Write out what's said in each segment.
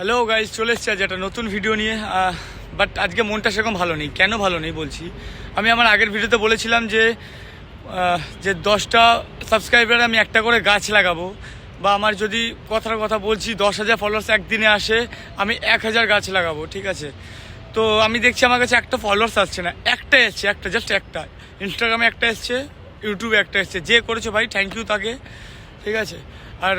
Hello guys, চলে এসেছি আজ একটা নতুন ভিডিও নিয়ে। বাট আজকে মনটা সেরকম ভালো নেই। কেন ভালো নেই বলছি, আমি আমার আগের ভিডিওতে বলেছিলাম যে 10টা সাবস্ক্রাইবার আমি একটা করে গাছ লাগাবো, বা আমার যদি কথার কথা বলছি 10,000 ফলোয়ার্স একদিনে আসে আমি 1,000 গাছ লাগাবো। ঠিক আছে, তো আমি দেখছি আমার কাছে একটা ফলোয়ার্স আসছে না, একটা এসছে, একটা জাস্ট একটা। ইনস্টাগ্রামে একটা এসছে, ইউটিউবে একটা এসছে। যে করেছো ভাই থ্যাংক ইউ তাকে। ঠিক আছে, আর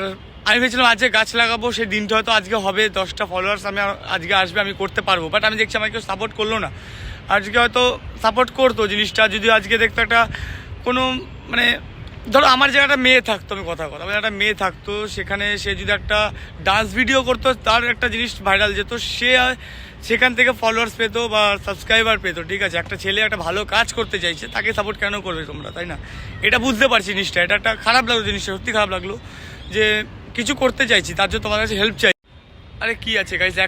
আমি ভেবেছিলাম আজকে গাছ লাগাবো, সেই দিনটা হয়তো আজকে হবে, 10টা ফলোয়ার্স আমি আজকে আসবে, আমি করতে পারবো। বাট আমি দেখছি আমাকে কেউ সাপোর্ট করলো না। আজকে হয়তো সাপোর্ট করতো জিনিসটা, যদি আজকে দেখতো একটা কোনো মানে ধরো আমার জায়গাটা মেয়ে থাকতো, আমি কথা আমার একটা মেয়ে থাকতো, সেখানে সে যদি একটা ডান্স ভিডিও করতো, তার একটা জিনিস ভাইরাল যেত, সে সেখান থেকে ফলোয়ার্স পেতো বা সাবস্ক্রাইবার পেতো। ঠিক আছে, একটা ছেলে একটা ভালো কাজ করতে চাইছে, তাকে সাপোর্ট কেন করবে তোমরা, তাই না? এটা বুঝতে পারছি জিনিসটা, এটা একটা খারাপ লাগলো, জিনিসটা সত্যি খারাপ লাগলো যে কিছু করতে চাইছি, তার জন্য তোমার কাছে হেল্প চাই। আরে কি আছে গাইজ,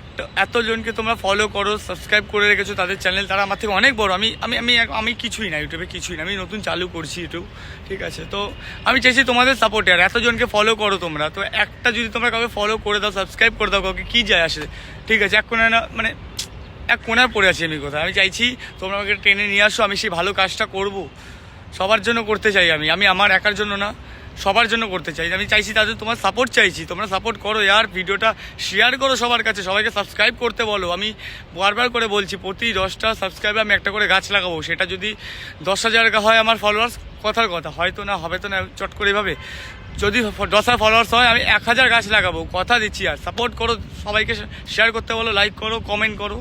এতজনকে তোমরা ফলো করো, সাবস্ক্রাইব করে রেখেছো তাদের চ্যানেল, তারা আমার থেকে অনেক বড়। আমি আমি আমি আমি কিছুই না, ইউটিউবে কিছুই না, আমি নতুন চালু করছি ইউটিউব। ঠিক আছে, তো আমি চাইছি তোমাদের সাপোর্টে। আর এতজনকে ফলো করো তোমরা, তো একটা যদি তোমরা কাউকে ফলো করে দাও, সাবস্ক্রাইব করে দাও, কাউকে কী যায় আসে? ঠিক আছে, এক কোণায় না, মানে এক কোণায় পড়ে আছি আমি কোথায়। আমি চাইছি তোমরা আমাকে টেনে নিয়ে আসো, আমি সেই ভালো কাজটা করব। সবার জন্য করতে চাই আমি, আমি আমার একার জন্য না, সবার জন্য করতে চাই। আমি চাইছি তাদের তোমার সাপোর্ট চাইছি, তোমরা সাপোর্ট করো ইয়ার, ভিডিওটা শেয়ার করো সবার কাছে, সবাইকে সাবস্ক্রাইব করতে বলো। আমি বারবার করে বলছি প্রতি 10টা সাবস্ক্রাইবে আমি একটা করে গাছ লাগাবো। সেটা যদি 10,000 হয় আমার ফলোয়ার্স, কথার কথা, হয়তো না, হবে তো না চট করে এভাবে। যদি 10,000 ফলোয়ার্স হয় আমি 1,000 গাছ লাগাবো, কথা দিচ্ছি। আর সাপোর্ট করো, সবাইকে শেয়ার করতে বলো, লাইক করো, কমেন্ট করো,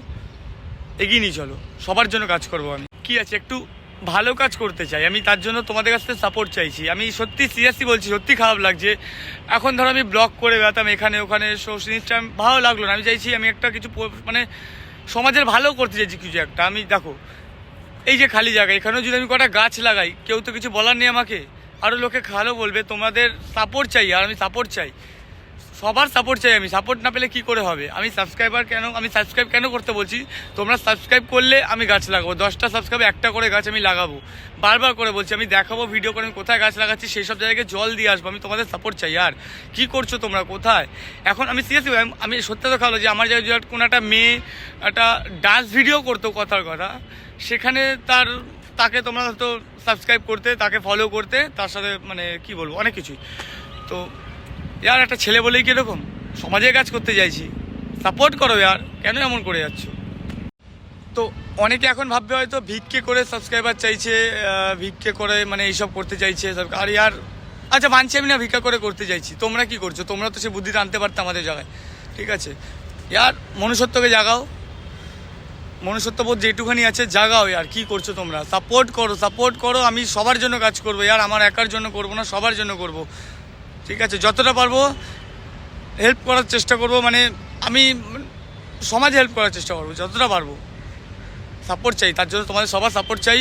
এগিয়ে নিয়ে চলো। সবার জন্য কাজ করবো আমি। কি আছে, একটু ভালো কাজ করতে চাই আমি, তার জন্য তোমাদের কাছ থেকে সাপোর্ট চাইছি। আমি সত্যি সিরিয়াসলি বলছি, সত্যি খারাপ লাগছে। এখন ধরো আমি ব্লগ করে বেড়াতাম এখানে ওখানে, জিনিসটা ভালো লাগলো না। আমি চাইছি আমি একটা কিছু মানে সমাজের ভালো করতে চাইছি কিছু একটা। আমি দেখো এই যে খালি জায়গা, এখানেও যদি আমি কটা গাছ লাগাই, কেউ তো কিছু বলার নেই আমাকে, আরও লোকে ভালো বলবে। তোমাদের সাপোর্ট চাই, আর আমি সাপোর্ট চাই, সবার সাপোর্ট চাই। আমি সাপোর্ট না পেলে কি করে হবে? আমি সাবস্ক্রাইব কেন করতে বলছি, তোমরা সাবস্ক্রাইব করলে আমি গাছ লাগাবো। 10টা সাবস্ক্রাইব একটা করে গাছ আমি লাগাবো, বারবার করে বলছি। আমি দেখাবো ভিডিও করে আমি কোথায় গাছ লাগাচ্ছি, সেই সব জায়গায় জল দিয়ে আসবো। আমি তোমাদের সাপোর্ট চাই। আর কি করছো তোমরা, কোথায় এখন? আমি সিরিয়াসলি, আমি সত্যি তো খাওয়ালো যে আমার জায়গায় কোনো একটা মেয়ে একটা ডান্স ভিডিও করতো, কথার কথা, সেখানে তাকে তোমরা হয়তো সাবস্ক্রাইব করতে, তাকে ফলো করতে, তার সাথে মানে কি বলবো, অনেক কিছুই। তো ইয়ার একটা ছেলে বলেই কীরকম সমাজে কাজ করতে চাইছি, সাপোর্ট করো ইয়ার, কেন এমন করে যাচ্ছ? তো অনেকে এখন ভাববে হয়তো ভিক্ষে করে সাবস্ক্রাইবার চাইছে, ভিক্ষে করে মানে এইসব করতে চাইছে। আর ইয়ার আচ্ছা মানছি আমি না, ভিক্ষা করে করতে চাইছি, তোমরা কি করছো? তোমরা তো সে বুদ্ধিটা আনতে পারতে আমাদের জায়গায়। ঠিক আছে, ইয়ার মনুষ্যত্বকে জাগাও, মনুষ্যত্ববোধ যেটুখানি আছে জাগাও। ইয়ার কি করছো তোমরা? সাপোর্ট করো। আমি সবার জন্য কাজ করবো ইয়ার, আমার একার জন্য করবো না, সবার জন্য করবো। ঠিক আছে, যতটা পারবো হেল্প করার চেষ্টা করব, মানে আমি সমাজে হেল্প করার চেষ্টা করবো যতটা পারবো। সাপোর্ট চাই, তার জন্য তোমাদের সবার সাপোর্ট চাই।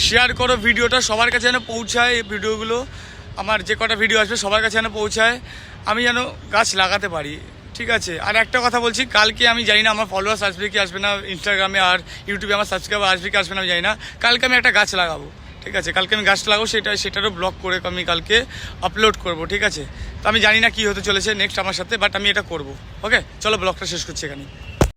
শেয়ার করো ভিডিওটা, সবার কাছে যেন পৌঁছায় এই ভিডিওগুলো, আমার যে কটা ভিডিও আসবে সবার কাছে যেন পৌঁছায়, আমি যেন গাছ লাগাতে পারি। ঠিক আছে, আর একটা কথা বলছি, কালকে আমি জানি না আমার ফলোয়ার্স আসবে কি আসবে না, ইনস্টাগ্রামে আর ইউটিউবে আমার সাবস্ক্রাইবার আসবে কি আসবে না আমি জানি না। কালকে আমি একটা গাছ লাগাবো। ঠিক আছে, কালকে আমি গাছটা লাগাবো, সেটারও ব্লগ করে আমি কালকে আপলোড করব। ঠিক আছে, তো আমি জানি না কি হতে চলেছে নেক্সট আমার সাথে, বাট আমি এটা করব। ওকে, চলো ব্লগটা শেষ করছি এখানে।